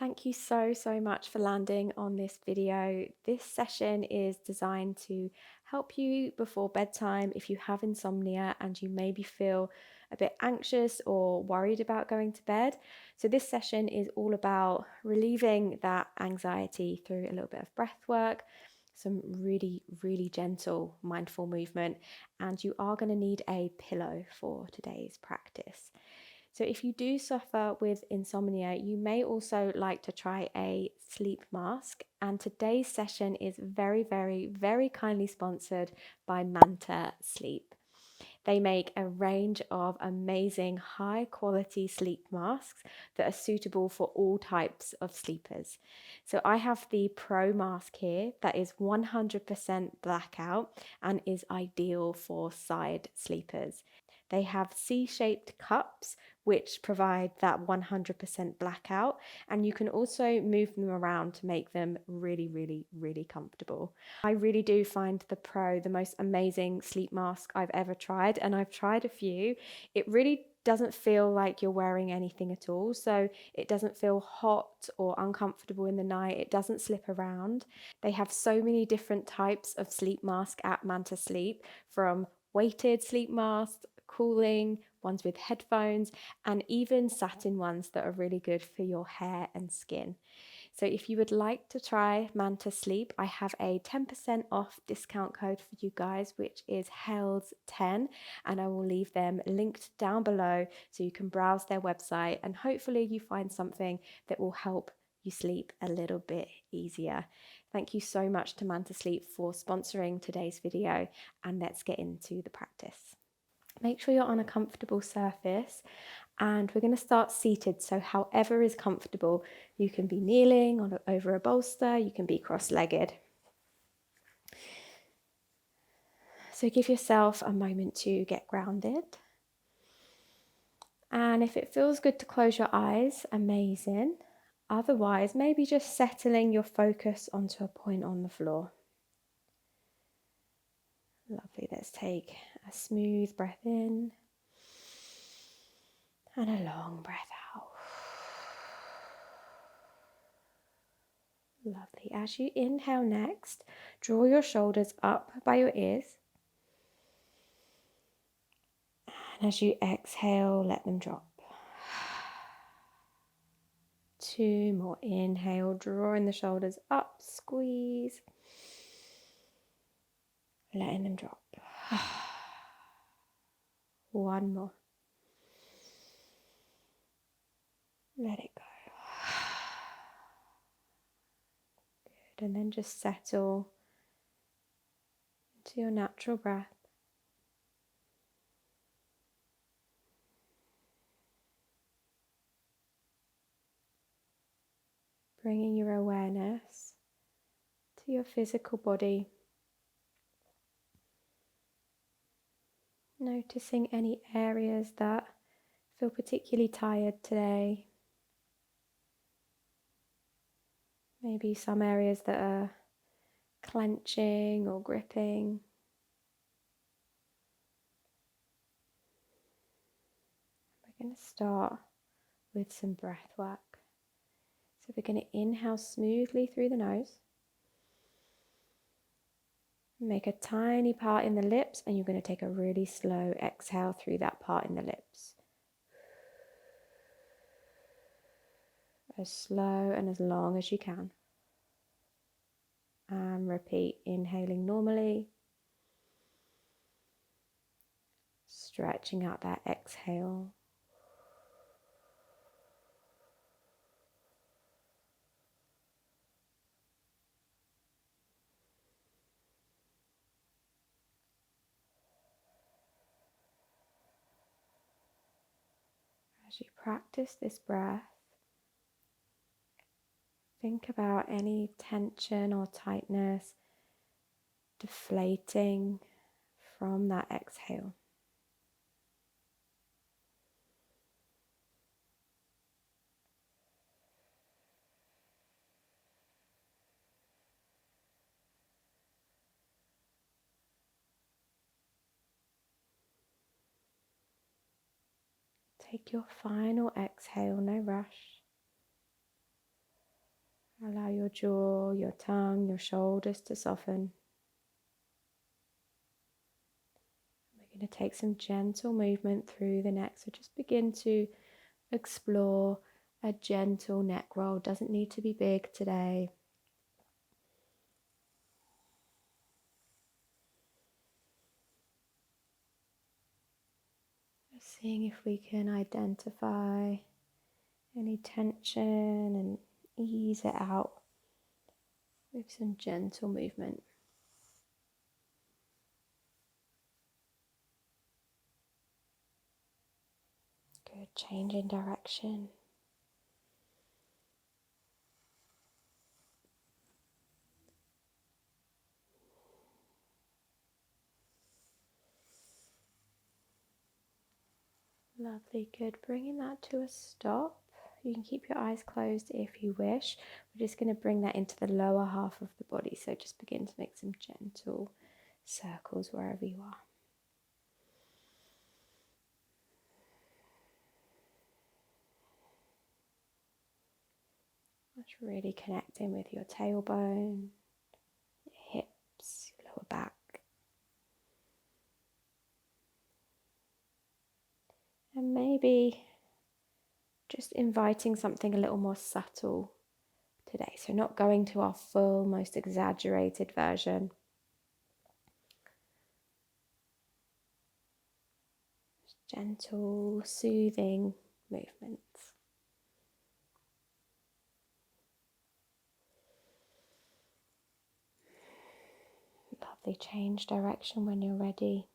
Thank you so much for landing on this video. This session is designed to help you before bedtime if you have insomnia and you maybe feel a bit anxious or worried about going to bed. So this session is all about relieving that anxiety through a little bit of breath work, some really gentle mindful movement, and you are going to need a pillow for today's practice. So if you do suffer with insomnia, you may also like to try a sleep mask. And today's session is very kindly sponsored by Manta Sleep. They make a range of amazing high quality sleep masks that are suitable for all types of sleepers. So I have the Pro mask here that is 100% blackout and is ideal for side sleepers. They have C-shaped cups which provide that 100% blackout, and you can also move them around to make them really comfortable. I really do find the Pro the most amazing sleep mask I've ever tried, and I've tried a few. It really doesn't feel like you're wearing anything at all, so it doesn't feel hot or uncomfortable in the night. It doesn't slip around. They have so many different types of sleep mask at Manta Sleep, from weighted sleep masks, cooling ones with headphones, and even satin ones that are really good for your hair and skin. So if you would like to try Manta Sleep, I have a 10% off discount code for you guys, which is Hels10, and I will leave them linked down below so you can browse their website and hopefully you find something that will help you sleep a little bit easier. Thank you so much to Manta Sleep for sponsoring today's video, and let's get into the practice. Make sure you're on a comfortable surface, and we're going to start seated, so however is comfortable. You can be kneeling over a bolster, you can be cross-legged. So give yourself a moment to get grounded. And if it feels good to close your eyes, amazing. Otherwise, maybe just settling your focus onto a point on the floor. Lovely. Let's take a smooth breath in and a long breath out. Lovely. As you inhale next, draw your shoulders up by your ears. And as you exhale, let them drop. 2 more. Inhale, drawing the shoulders up, squeeze. Letting them drop. 1 more. Let it go. Good. And then just settle into your natural breath. Bringing your awareness to your physical body. Noticing any areas that feel particularly tired today. Maybe some areas that are clenching or gripping. We're going to start with some breath work. So we're going to inhale smoothly through the nose. Make a tiny part in the lips, and you're going to take a really slow exhale through that part in the lips. As slow and as long as you can. And repeat, inhaling normally. Stretching out that exhale. As you practice this breath, think about any tension or tightness deflating from that exhale. Take your final exhale, no rush. Allow your jaw, your tongue, your shoulders to soften. We're going to take some gentle movement through the neck. So just begin to explore a gentle neck roll. Doesn't need to be big today. Just seeing if we can identify any tension and ease it out with some gentle movement. Good, change in direction. Lovely, good. Bringing that to a stop. You can keep your eyes closed if you wish. We're just going to bring that into the lower half of the body. So just begin to make some gentle circles wherever you are. Just really connecting with your tailbone, your hips, your lower back. And maybe just inviting something a little more subtle today. So not going to our full, most exaggerated version. Just gentle, soothing movements. Lovely, change direction when you're ready.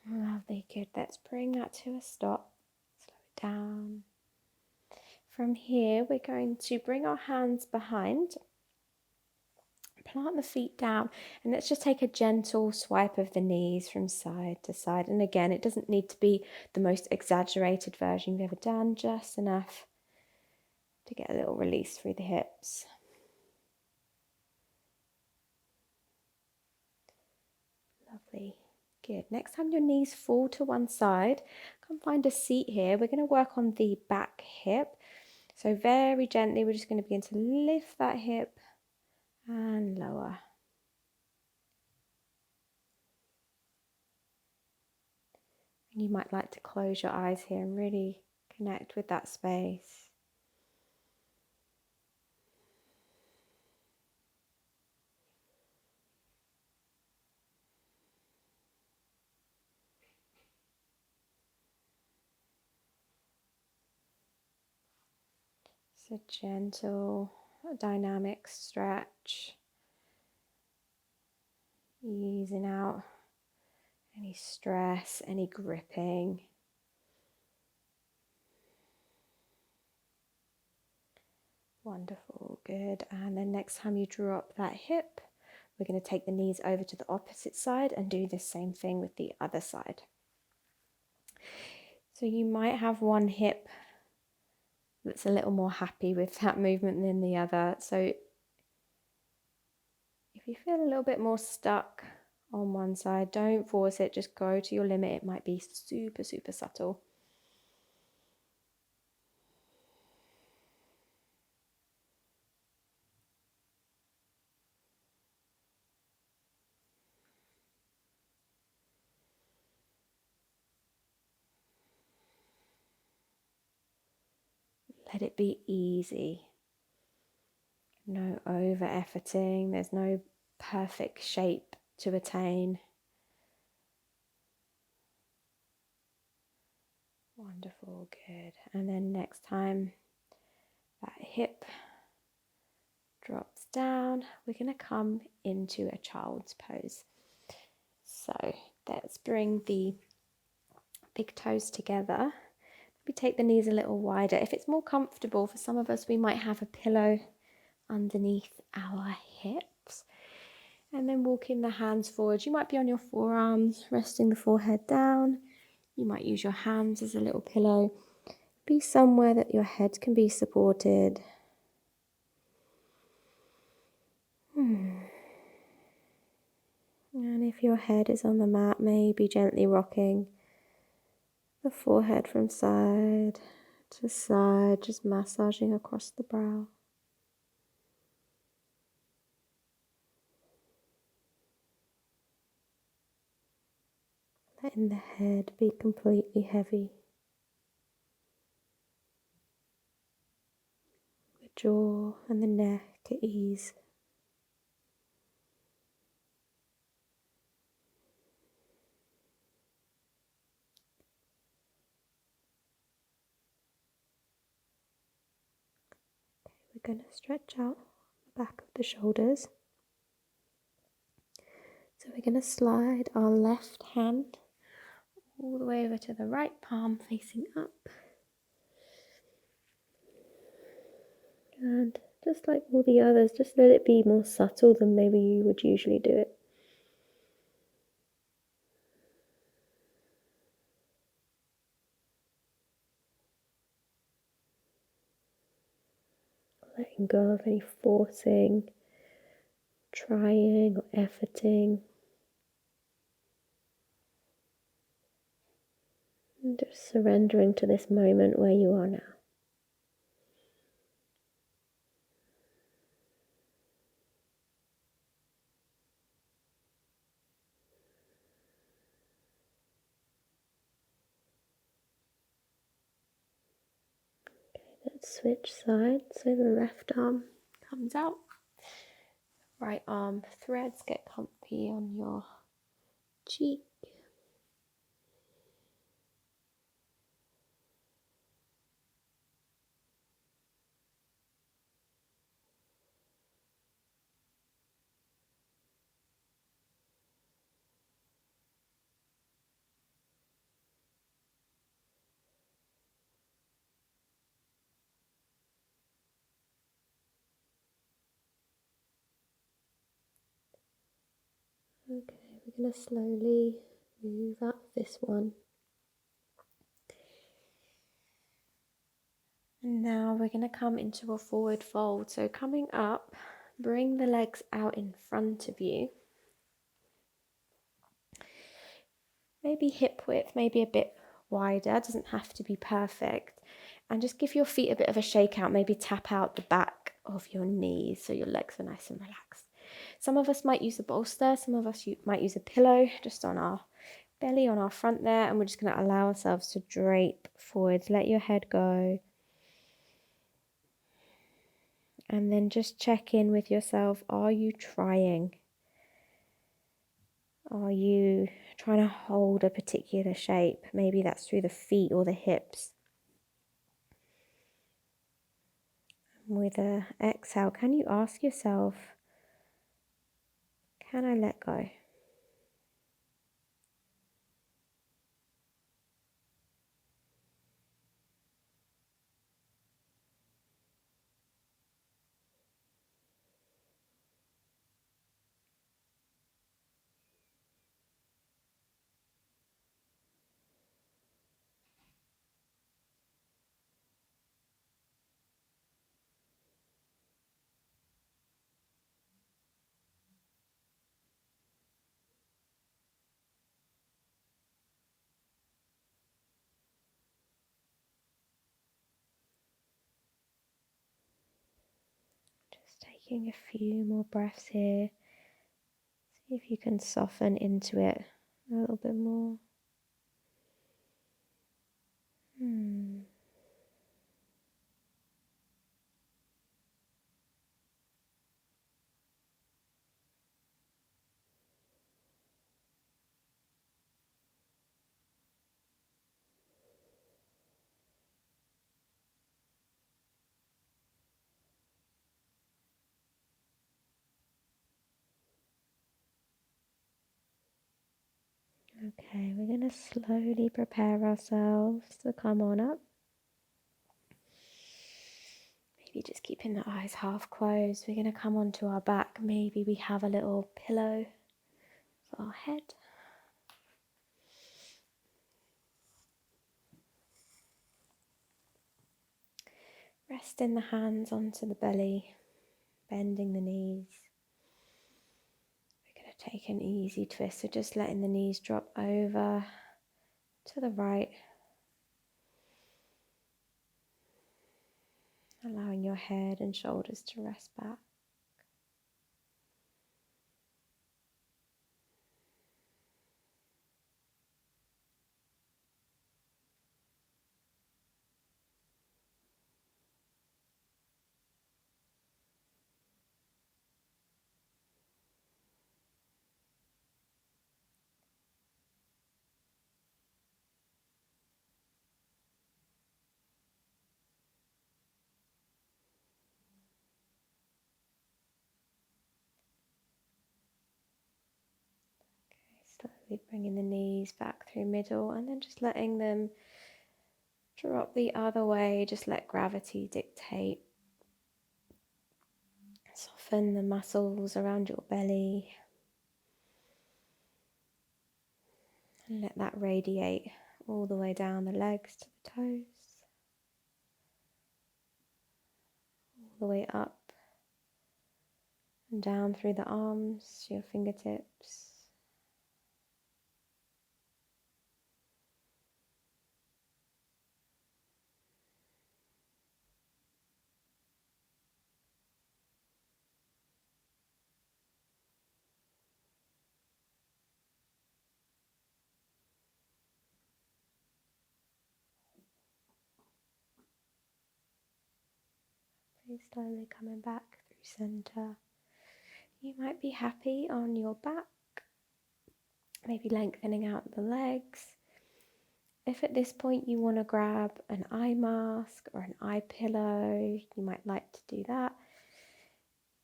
Lovely, good. Let's bring that to a stop. Slow it down. From here, we're going to bring our hands behind, plant the feet down, and let's just take a gentle swipe of the knees from side to side. And again, it doesn't need to be the most exaggerated version you've ever done, just enough to get a little release through the hips. Lovely. Good. Next time your knees fall to one side, come find a seat here. We're going to work on the back hip. So very gently, we're just going to begin to lift that hip and lower. And you might like to close your eyes here and really connect with that space. It's a gentle, dynamic stretch. Easing out any stress, any gripping. Wonderful, good. And then next time you drop that hip, we're going to take the knees over to the opposite side and do the same thing with the other side. So you might have one hip that's a little more happy with that movement than the other. So if you feel a little bit more stuck on one side, don't force it, just go to your limit. It might be super, super subtle. Let it be easy. No over efforting. There's no perfect shape to attain. Wonderful, good. And then next time that hip drops down, we're going to come into a child's pose. So let's bring the big toes together. We take the knees a little wider. If it's more comfortable for some of us, we might have a pillow underneath our hips. And then walking the hands forward. You might be on your forearms, resting the forehead down. You might use your hands as a little pillow. Be somewhere that your head can be supported. And if your head is on the mat, maybe gently rocking the forehead from side to side, just massaging across the brow. Letting the head be completely heavy. The jaw and the neck at ease. We're going to stretch out the back of the shoulders. So we're going to slide our left hand all the way over to the right palm facing up. And just like all the others, just let it be more subtle than maybe you would usually do it. Letting go of any forcing, trying or efforting. And just surrendering to this moment where you are now. Let's switch sides so the left arm comes out. Right arm threads get comfy on your cheek. Okay, we're going to slowly move up this one. And now we're going to come into a forward fold. So coming up, bring the legs out in front of you. Maybe hip width, maybe a bit wider, doesn't have to be perfect. And just give your feet a bit of a shake out, maybe tap out the back of your knees so your legs are nice and relaxed. Some of us might use a bolster, some of us might use a pillow just on our belly, on our front there, and we're just going to allow ourselves to drape forwards. Let your head go. And then just check in with yourself. Are you trying? Are you trying to hold a particular shape? Maybe that's through the feet or the hips. With an exhale, can you ask yourself, can I let go? Just taking a few more breaths here. See if you can soften into it a little bit more. Okay, we're going to slowly prepare ourselves to come on up. Maybe just keeping the eyes half closed. We're going to come onto our back. Maybe we have a little pillow for our head. Resting the hands onto the belly, bending the knees. We're going to take an easy twist, so just letting the knees drop over to the right. Allowing your head and shoulders to rest back. Slowly bringing the knees back through middle and then just letting them drop the other way. Just let gravity dictate. Soften the muscles around your belly and let that radiate all the way down the legs to the toes, all the way up and down through the arms to your fingertips. Please slowly coming back through center. You might be happy on your back, maybe lengthening out the legs. If at this point you want to grab an eye mask or an eye pillow, you might like to do that.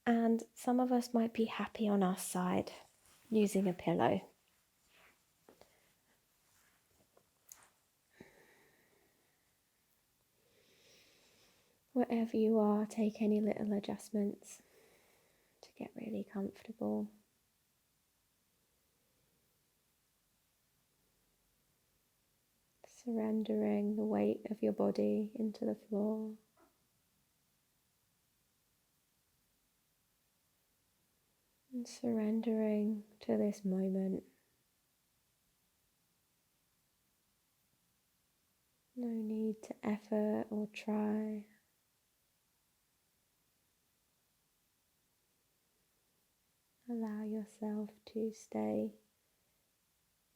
And some of us might be happy on our side using a pillow. Wherever you are, take any little adjustments to get really comfortable. Surrendering the weight of your body into the floor. And surrendering to this moment. No need to effort or try. Allow yourself to stay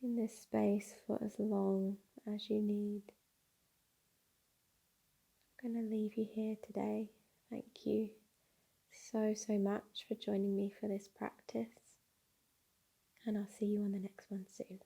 in this space for as long as you need. I'm going to leave you here today. Thank you so much for joining me for this practice. And I'll see you on the next one soon.